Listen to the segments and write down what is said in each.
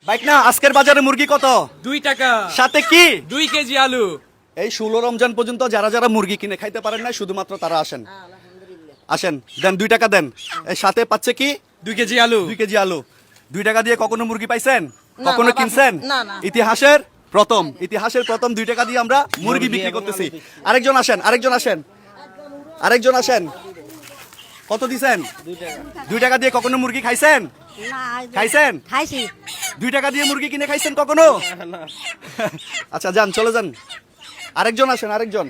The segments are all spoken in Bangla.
বাইক না, আজকের বাজারে মুরগি কত? 2 টাকা। সাথে কি? 2 কেজি আলু। এই 16 রমজান পর্যন্ত যারা যারা মুরগি কিনে খাইতে পারেন না, শুধুমাত্র তারা আসেন। আসেন, দেন 2 টাকা দেন। এই সাথে পাচ্ছে কি? 2 কেজি আলু। 2 কেজি আলু। 2 টাকা দিয়ে কখনো মুরগি পাইছেন? কখনো বাবা, কিনছেন? না, না। ইতিহাসের প্রথম 2 টাকা দিয়ে আমরা মুরগি বিক্রি করতেছি। আরেকজন আসেন, আরেকজন আসেন। কত দিছেন? 2 টাকা দিয়ে কখনো মুরগি খাইছেন? খাইছেন? খাইছি। 2 টাকা দিয়ে মুরগি কিনে খাইছেন কখনো? আচ্ছা যান, চলে যান। আরেকজন আসেন, আরেকজন।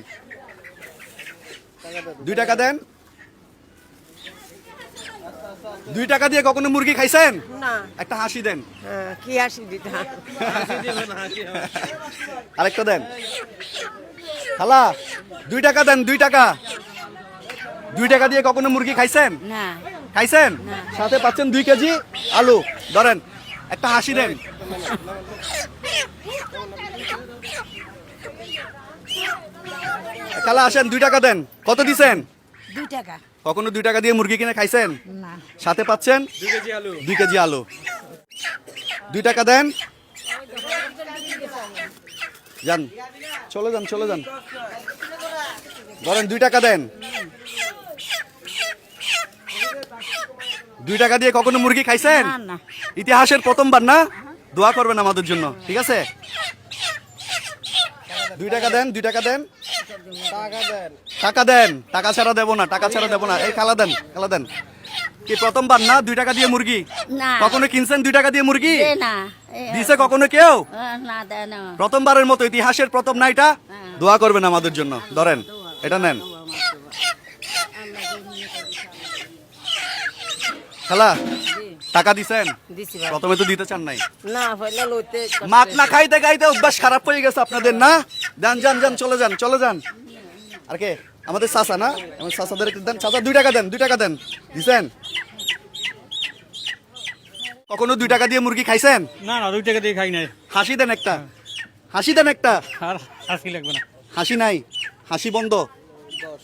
2 টাকা দেন। 2 টাকা দিয়ে কখনো মুরগি খাইছেন? না। একটা হাসি দেন। কি আসি দিতে? আরেকটা দেন। খালা 2 টাকা দেন, 2 টাকা। 2 টাকা দিয়ে কখনো মুরগি খাইছেন? না। খাইছেন? না। সাথে পাচ্ছেন 2 কেজি আলু। ধরেন, একটা হাসি দেন। খালা আসেন, 2 টাকা দেন। কত দিছেন? 2 টাকা। কখনো 2 টাকা দিয়ে মুরগি কিনে খাইছেন? না। সাথে পাচ্ছেন 2 কেজি আলু। 2 কেজি আলু। 2 টাকা দেন। যান, চলে যান, চলে যান। ধরেন 2 টাকা দেন। 2 টাকা দিয়ে কখনো মুরগি খাইছেন? না, না। ইতিহাসের প্রথমবার না? দোয়া করবেন আমাদের জন্য, ঠিক আছে? 2 টাকা দেন, 2 টাকা দেন। টাকা দেন। টাকা ছাড়া দেবো না, টাকা ছাড়া দেবো না। এই খালা দেন, খালা দেন। কি প্রথমবার না 2 টাকা দিয়ে মুরগি? না। কখনো কিনছেন 2 টাকা দিয়ে মুরগি? দে না। দিছে কখনো কেউ? না দে না। প্রথমবারের মতো, ইতিহাসের প্রথম না এটা? দোয়া করবেন আমাদের জন্য। ধরেন, এটা নেন। খালা টাকা দিছেন? দিছি প্রথমে তো দিতে চান নাই। না পয়লা লইতে মাছ না খাইতে খাইতে অভ্যাস খারাপ হয়ে গেছে আপনাদের না? যান যান যান, চলে যান, চলে যান। আর কে? আমাদের চাচা না? আমার চাচাদের দেন। চাচা 2 টাকা দেন, 2 টাকা দেন। দিছেন? কখনো 2 টাকা দিয়ে মুরগি খাইছেন? না না, 2 টাকা দিয়ে খাই নাই। হাসি দেন একটা, হাসি দেন একটা। আর হাসি লাগবে না। হাসি নাই, হাসি বন্ধ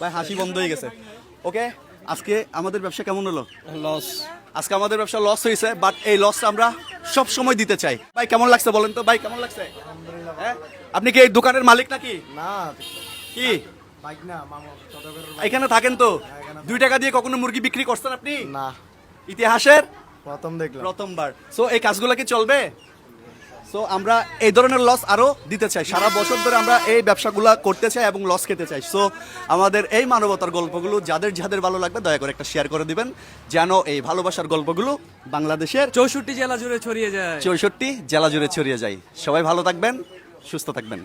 ভাই, হাসি বন্ধ হয়ে গেছে। ওকে, আজকে আমাদের ব্যবসা কেমন হলো? লস। আজকে আমাদের ব্যবসা লস হয়েছে, বাট এই লসটা আমরা সব সময় দিতে চাই। ভাই কেমন লাগছে বলেন তো? ভাই কেমন লাগছে? হ্যাঁ? আপনি কি এই দোকানের মালিক নাকি? না কি বাইক না মামা সদাগরের এখানে থাকেন তো? 2 টাকা দিয়ে কখনো মুরগি বিক্রি করছেন আপনি? না ইতিহাসের প্রথম দেখলাম প্রথমবার। সো এই কাজগুলো কি চলবে? সো আমরা এই ধরনের লস আরো দিতে চাই। সারা বছর ধরে আমরা এই ব্যবসাগুলা করতে চাই এবং লস খেতে চাই। সো আমাদের এই মানবতার গল্পগুলো যাদের যাদের ভালো লাগবে দয়া করে একটা শেয়ার করে দিবেন, যেন এই ভালোবাসার গল্পগুলো বাংলাদেশের 64 জেলা জুড়ে ছড়িয়ে যায়। 64 জেলা জুড়ে ছড়িয়ে যায়। সবাই ভালো থাকবেন, সুস্থ থাকবেন।